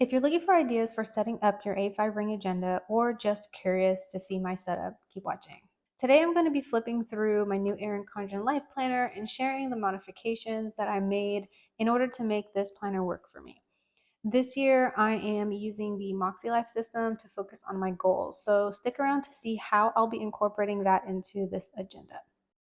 If you're looking for ideas for setting up your A5 ring agenda or just curious to see my setup, keep watching. Today I'm going to be flipping through my new Erin Condren Life Planner and sharing the modifications that I made in order to make this planner work for me. This year I am using the MakseLife system to focus on my goals, so stick around to see how I'll be incorporating that into this agenda.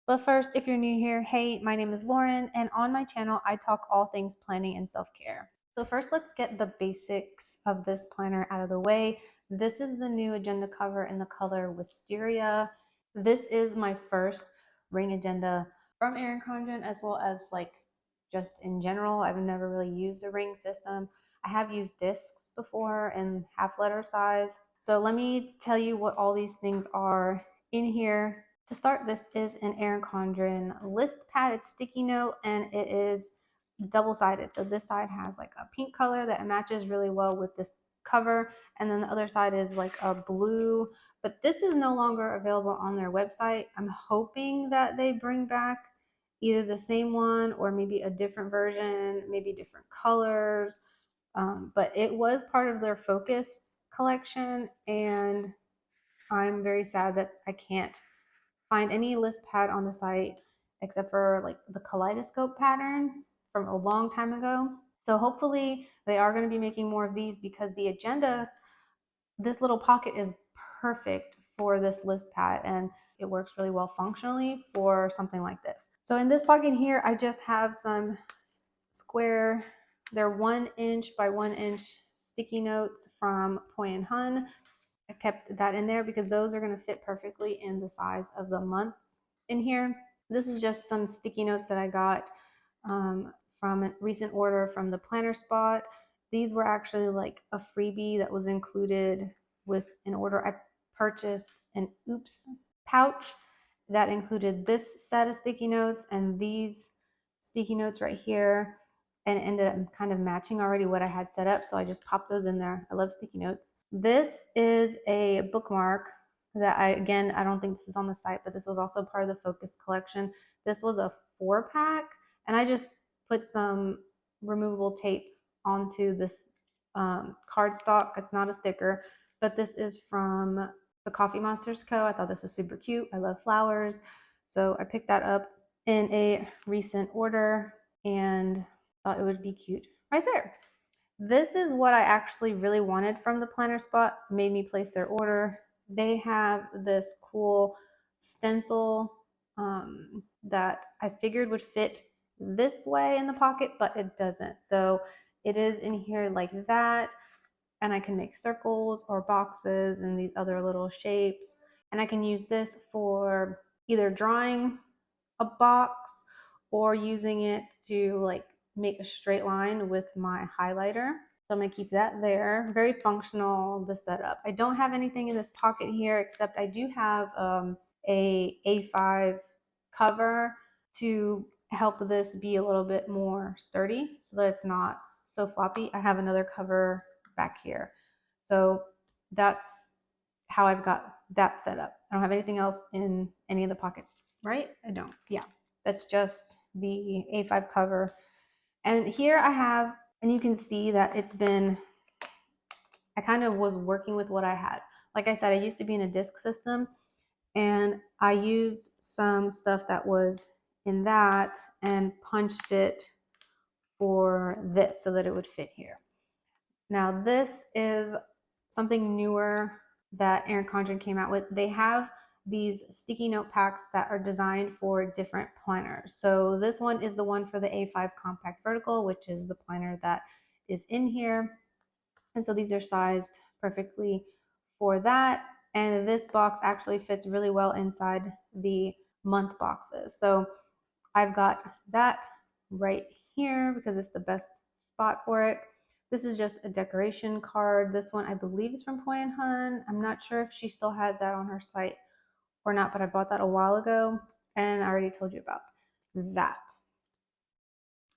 But first, if you're new here, hey, my name is Lauren, and on my channel I talk all things planning and self-care. So first, let's get the basics of this planner out of the way. This is the new agenda cover in the color Wisteria. This is my first ring agenda from Erin Condren, as well as just in general. I've never really used a ring system. I have used discs before in half letter size. So let me tell you what all these things are in here. To start, this is an Erin Condren list pad. It's sticky note and it is double-sided. So this side has like a pink color that matches really well with this cover, and then the other side is like a blue, but this is no longer available on their website. I'm hoping that they bring back either the same one or maybe a different version, maybe different colors. But it was part of their focused collection, and I'm very sad that I can't find any list pad on the site except for like the kaleidoscope pattern from a long time ago. So hopefully they are going to be making more of these, because the agendas, this little pocket is perfect for this list pad and it works really well functionally for something like this. So in this pocket here, I just have some square, they're 1 inch by 1 inch sticky notes from Point & Hun. I kept that in there because those are going to fit perfectly in the size of the months in here. This is just some sticky notes that I got from a recent order from the planner spot. These were actually like a freebie that was included with an order. I purchased an Oops pouch that included this set of sticky notes and these sticky notes right here, and it ended up kind of matching already what I had set up, so I just popped those in there. I love sticky notes. This is a bookmark that I don't think this is on the site, but this was also part of the Focus collection. This was a 4-pack, and I just put some removable tape onto this cardstock. It's not a sticker, but this is from the Coffee Monsters Co. I thought this was super cute. I love flowers, so I picked that up in a recent order and thought it would be cute right there. This is what I actually really wanted from the planner spot, made me place their order. They have this cool stencil that I figured would fit this way in the pocket, but it doesn't. So it is in here like that, and I can make circles or boxes and these other little shapes. And I can use this for either drawing a box or using it to like make a straight line with my highlighter. So I'm gonna keep that there. Very functional, the setup. I don't have anything in this pocket here, except I do have a A5 cover to help this be a little bit more sturdy so that it's not so floppy. I have another cover back here. So that's how I've got that set up. I don't have anything else in any of the pockets, right? I don't. Yeah, that's just the A5 cover. And here I have, and you can see that it's been, I kind of was working with what I had. Like I said, I used to be in a disc system, and I used some stuff that was in that and punched it for this so that it would fit here. Now this is something newer that Erin Condren came out with. They have these sticky note packs that are designed for different planners. So this one is the one for the A5 Compact Vertical, which is the planner that is in here. And so these are sized perfectly for that. And this box actually fits really well inside the month boxes. So I've got that right here because it's the best spot for it. This is just a decoration card. This one I believe is from Point & Hun. I'm not sure if she still has that on her site or not, but I bought that a while ago and I already told you about that.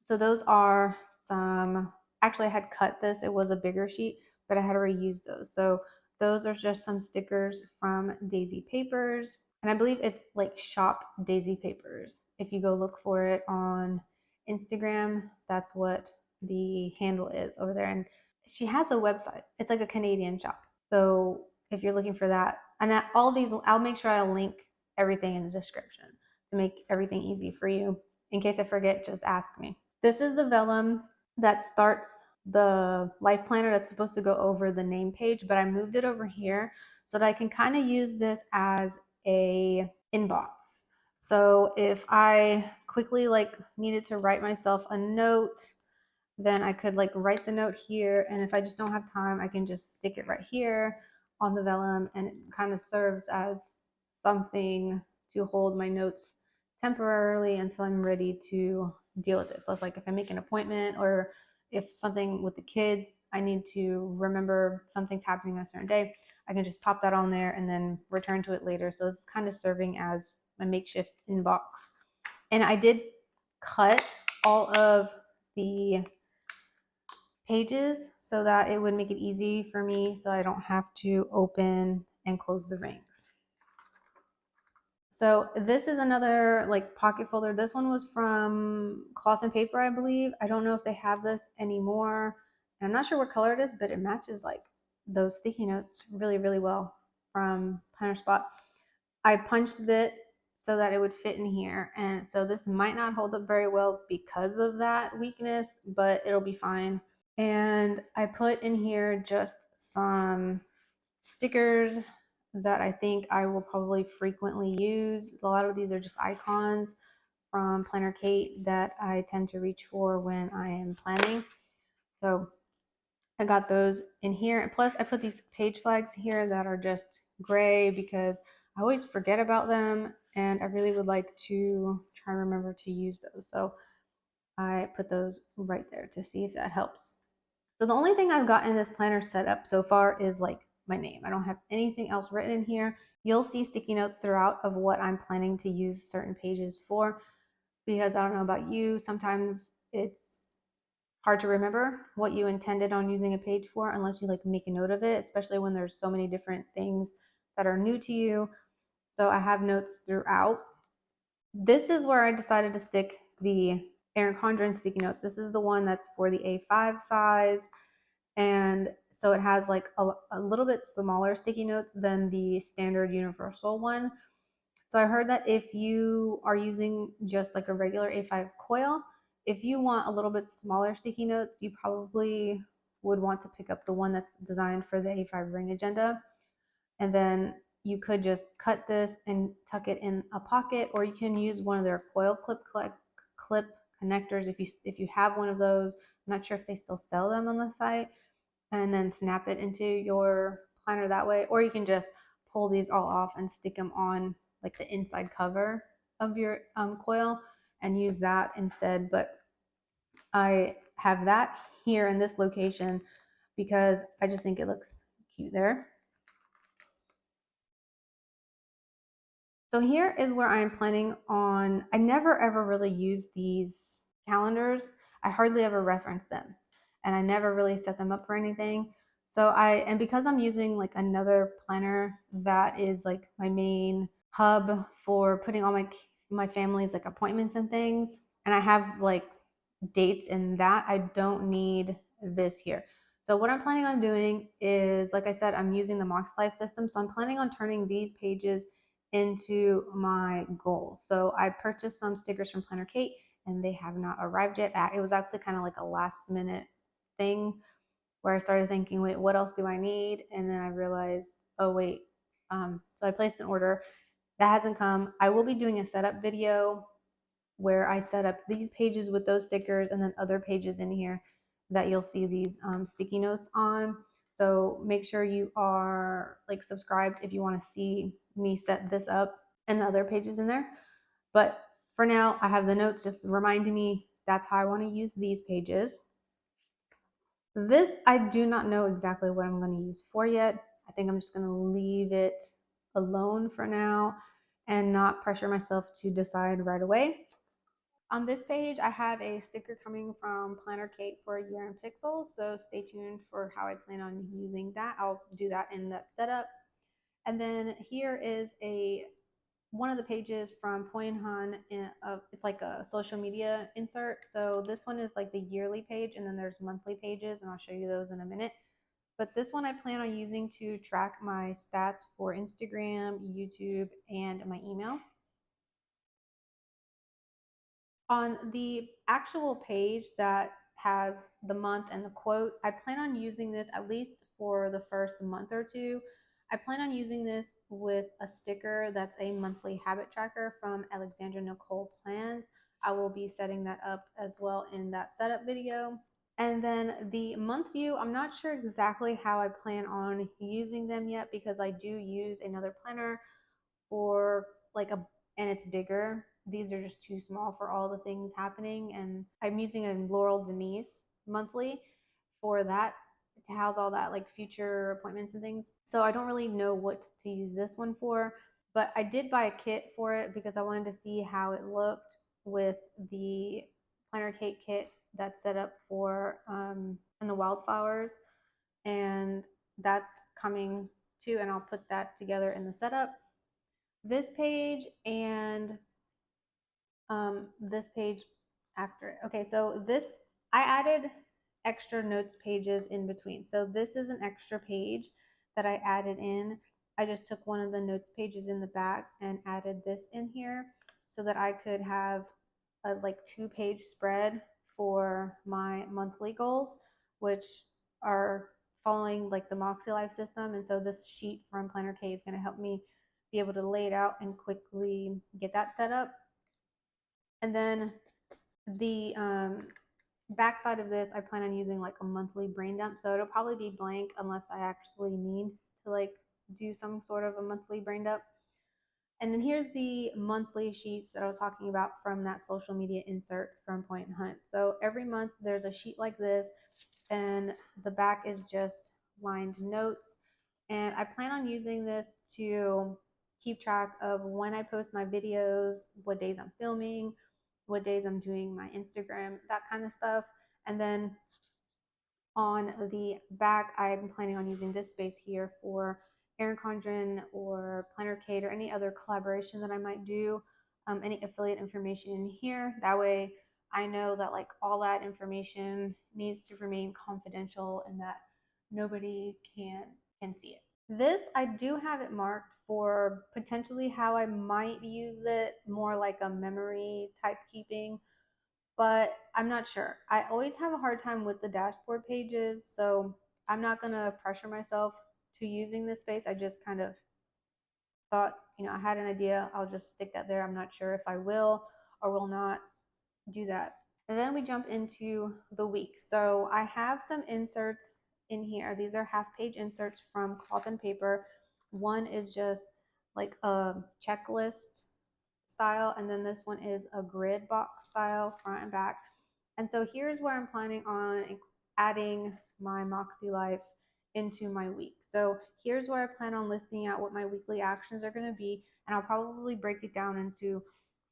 So those are some, actually I had cut this, it was a bigger sheet, but I had to reuse those. So those are just some stickers from Daisy Papers. And I believe it's like Shop Daisy Papers. If you go look for it on Instagram, that's what the handle is over there. And she has a website. It's like a Canadian shop. So if you're looking for that, and all these, I'll make sure I'll link everything in the description to make everything easy for you. In case I forget, just ask me. This is the vellum that starts the life planner that's supposed to go over the name page, but I moved it over here so that I can kind of use this as a inbox. So if I quickly like needed to write myself a note, then I could like write the note here, and if I just don't have time, I can just stick it right here on the vellum, and it kind of serves as something to hold my notes temporarily until I'm ready to deal with it. So if I make an appointment, or if something with the kids, I need to remember something's happening on a certain day, I can just pop that on there and then return to it later. So it's kind of serving as my makeshift inbox. And I did cut all of the pages so that it would make it easy for me so I don't have to open and close the rings. So this is another like pocket folder. This one was from Cloth and Paper, I believe. I don't know if they have this anymore. And I'm not sure what color it is, but it matches like those sticky notes really, really well from Planner Spot. I punched it so that it would fit in here. And so this might not hold up very well because of that weakness, but it'll be fine. And I put in here just some stickers that I think I will probably frequently use. A lot of these are just icons from Planner Kate that I tend to reach for when I am planning. So I got those in here. And plus I put these page flags here that are just gray because I always forget about them, and I really would like to try and remember to use those. So I put those right there to see if that helps. So the only thing I've got in this planner set up so far is like my name. I don't have anything else written in here. You'll see sticky notes throughout of what I'm planning to use certain pages for, because I don't know about you, sometimes it's hard to remember what you intended on using a page for unless you like make a note of it, especially when there's so many different things that are new to you. So I have notes throughout. This is where I decided to stick the Erin Condren sticky notes. This is the one that's for the A5 size. And so it has like a little bit smaller sticky notes than the standard universal one. So I heard that if you are using just like a regular A5 coil, if you want a little bit smaller sticky notes, you probably would want to pick up the one that's designed for the A5 ring agenda. And then you could just cut this and tuck it in a pocket, or you can use one of their coil clip connectors if you have one of those. I'm not sure if they still sell them on the site, and then snap it into your planner that way. Or you can just pull these all off and stick them on like the inside cover of your coil and use that instead. But I have that here in this location because I just think it looks cute there. So here is where I'm planning on, I never ever really use these calendars. I hardly ever reference them, and I never really set them up for anything. So and because I'm using like another planner that is like my main hub for putting all my family's like appointments and things, and I have like dates in that, I don't need this here. So what I'm planning on doing is, like I said, I'm using the MakseLife system. So I'm planning on turning these pages into my goals. So I purchased some stickers from Planner Kate, and they have not arrived yet. It was actually kind of like a last minute thing where I started thinking, wait, what else do I need? And then I realized, oh wait. So I placed an order. That hasn't come. I will be doing a setup video where I set up these pages with those stickers, and then other pages in here that you'll see these sticky notes on. So make sure you are like subscribed if you want to see me set this up and the other pages in there. But for now, I have the notes just reminding me that's how I want to use these pages. This, I do not know exactly what I'm going to use for yet. I think I'm just going to leave it alone for now and not pressure myself to decide right away. On this page, I have a sticker coming from Planner Kate for a year in pixels, so stay tuned for how I plan on using that. I'll do that in that setup. And then here is a one of the pages from Point Han. It's like a social media insert. So this one is like the yearly page, and then there's monthly pages, and I'll show you those in a minute. But this one I plan on using to track my stats for Instagram, YouTube, and my email. On the actual page that has the month and the quote, I plan on using this at least for the first month or two. I plan on using this with a sticker that's a monthly habit tracker from Alexandra Nicole Plans. I will be setting that up as well in that setup video. And then the month view, I'm not sure exactly how I plan on using them yet because I do use another planner for and it's bigger. These are just too small for all the things happening. And I'm using a Laurel Denise monthly for that to house all that like future appointments and things. So I don't really know what to use this one for, but I did buy a kit for it because I wanted to see how it looked with the planner cake kit that's set up for and the wildflowers, and that's coming too, and I'll put that together in the setup. This page and this page after it. Okay, so this, I added extra notes pages in between. So this is an extra page that I added in. I just took one of the notes pages in the back and added this in here so that I could have a like 2-page spread for my monthly goals, which are following like the MakseLife system. And so this sheet from Planner K is going to help me be able to lay it out and quickly get that set up. And then the back side of this, I plan on using like a monthly brain dump. So it'll probably be blank unless I actually need to like do some sort of a monthly brain dump. And then here's the monthly sheets that I was talking about from that social media insert from Point Hunt. So every month there's a sheet like this, and the back is just lined notes. And I plan on using this to keep track of when I post my videos, what days I'm filming, what days I'm doing my Instagram, that kind of stuff. And then on the back, I'm planning on using this space here for Erin Condren or Planner Kate or any other collaboration that I might do, any affiliate information in here. That way I know that like all that information needs to remain confidential and that nobody can see it. This, I do have it marked for potentially how I might use it, more like a memory type keeping, but I'm not sure. I always have a hard time with the dashboard pages, so I'm not going to pressure myself to using this space. I just kind of thought, I had an idea, I'll just stick that there. I'm not sure if I will or will not do that. And then we jump into the week. So I have some inserts in here. These are half-page inserts from Cloth and Paper. One is just like a checklist style, and then this one is a grid box style, front and back. And so here's where I'm planning on adding my MakseLife into my week. So here's where I plan on listing out what my weekly actions are going to be, and I'll probably break it down into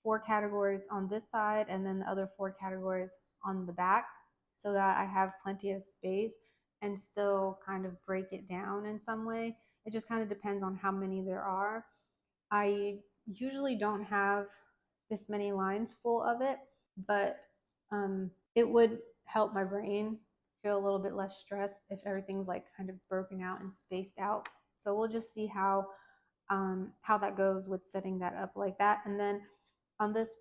4 categories on this side and then the other 4 categories on the back so that I have plenty of space and still kind of break it down in some way. It just kind of depends on how many there are. I usually don't have this many lines full of it, but it would help my brain feel a little bit less stressed if everything's like kind of broken out and spaced out. So we'll just see how that goes with setting that up like that. And then on this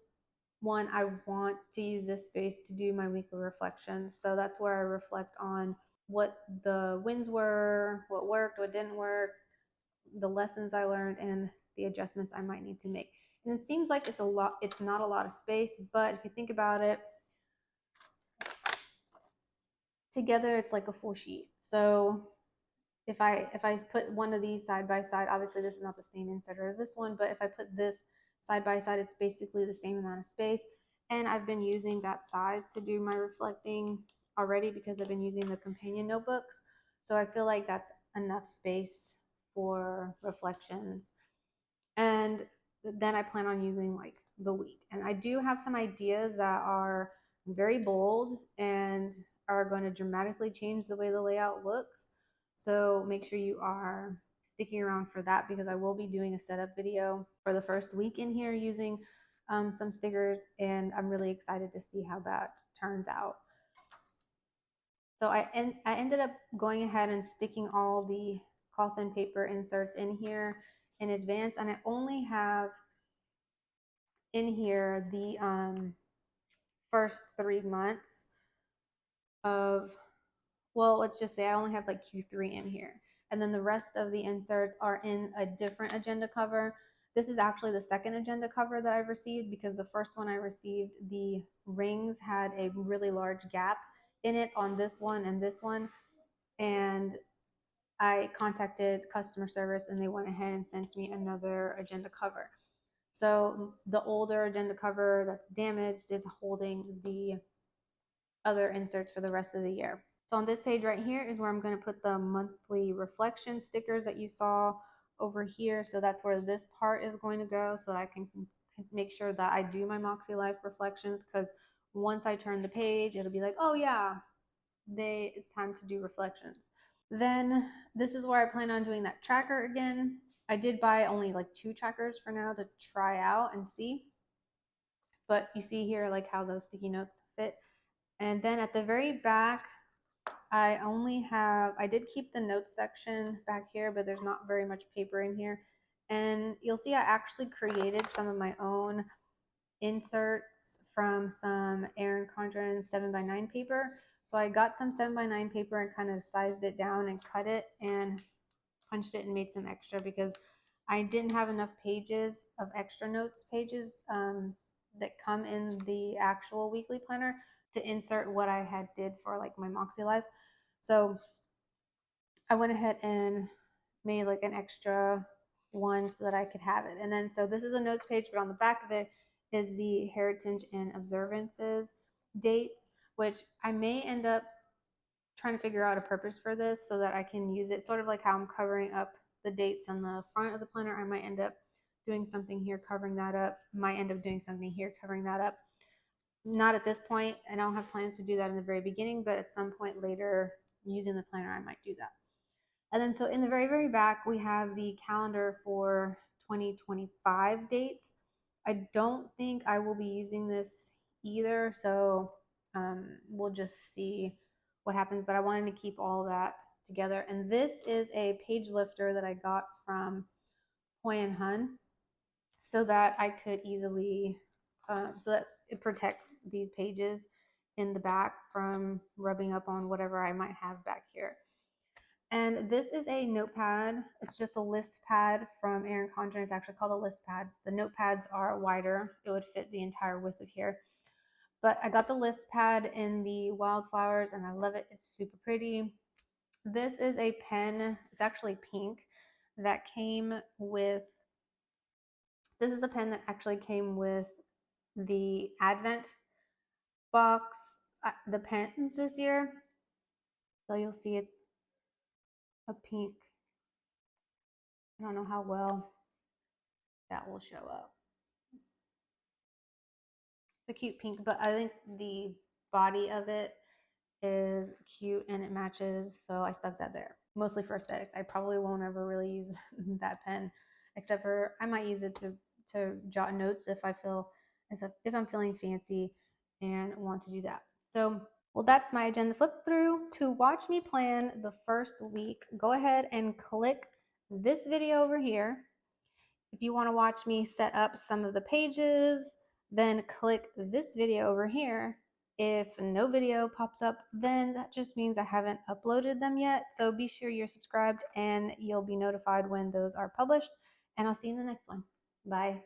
one, I want to use this space to do my weekly reflections. So that's where I reflect on what the wins were, what worked, what didn't work, the lessons I learned, and the adjustments I might need to make. And it seems like it's not a lot of space, but if you think about it, together it's like a full sheet. So if I put one of these side by side, obviously this is not the same inserter as this one, but if I put this side by side, it's basically the same amount of space. And I've been using that size to do my reflecting already because I've been using the companion notebooks. So I feel like that's enough space for reflections. And then I plan on using like the week. And I do have some ideas that are very bold and are going to dramatically change the way the layout looks. So make sure you are sticking around for that, because I will be doing a setup video for the first week in here using some stickers, and I'm really excited to see how that turns out. So I ended up going ahead and sticking all the cloth and paper inserts in here in advance, and I only have in here the first 3 months of, well, let's just say I only have like Q3 in here. And then the rest of the inserts are in a different agenda cover. This is actually the second agenda cover that I've received, because the first one I received, the rings had a really large gap in it on this one and this one. And I contacted customer service and they went ahead and sent me another agenda cover. So the older agenda cover that's damaged is holding the other inserts for the rest of the year. So on this page right here is where I'm going to put the monthly reflection stickers that you saw over here. So that's where this part is going to go, so that I can make sure that I do my MakseLife reflections, because once I turn the page, it'll be like, oh yeah, it's time to do reflections. Then this is where I plan on doing that tracker again. I did buy only like 2 trackers for now to try out and see. But you see here like how those sticky notes fit. And then at the very back, I did keep the notes section back here, but there's not very much paper in here. And you'll see I actually created some of my own inserts from some Erin Condren 7x9 paper. So I got some 7x9 paper and kind of sized it down and cut it and punched it and made some extra, because I didn't have enough pages of extra notes pages that come in the actual weekly planner to insert what I had did for like my MakseLife. So I went ahead and made like an extra one so that I could have it. And then, so this is a notes page, but on the back of it is the heritage and observances dates, which I may end up trying to figure out a purpose for this so that I can use it sort of like how I'm covering up the dates on the front of the planner. I might end up doing something here covering that up, might end up doing something here covering that up. Not at this point, and I don't have plans to do that in the very beginning, but at some point later using the planner, I might do that. And then so in the very, very back, we have the calendar for 2025 dates. I don't think I will be using this either, so we'll just see what happens, but I wanted to keep all that together. And this is a page lifter that I got from Hoy & Hun, so that I could easily, so that it protects these pages in the back from rubbing up on whatever I might have back here. And this is a notepad. It's just a list pad from Erin Condren. It's actually called a list pad. The notepads are wider. It would fit the entire width of here. But I got the list pad in the wildflowers and I love it. It's super pretty. This is a pen. It's actually pink, that came with, this is a pen that actually came with the Advent box, the pens this year. So you'll see it's a pink. I don't know how well that will show up. It's a cute pink, but I think the body of it is cute and it matches, so I stuck that there. Mostly for aesthetics. I probably won't ever really use that pen, except for I might use it to jot notes if if I'm feeling fancy and want to do that. So, well, that's my agenda flip through. To watch me plan the first week, go ahead and click this video over here. If you want to watch me set up some of the pages, then click this video over here. If no video pops up, then that just means I haven't uploaded them yet. So be sure you're subscribed and you'll be notified when those are published. And I'll see you in the next one. Bye.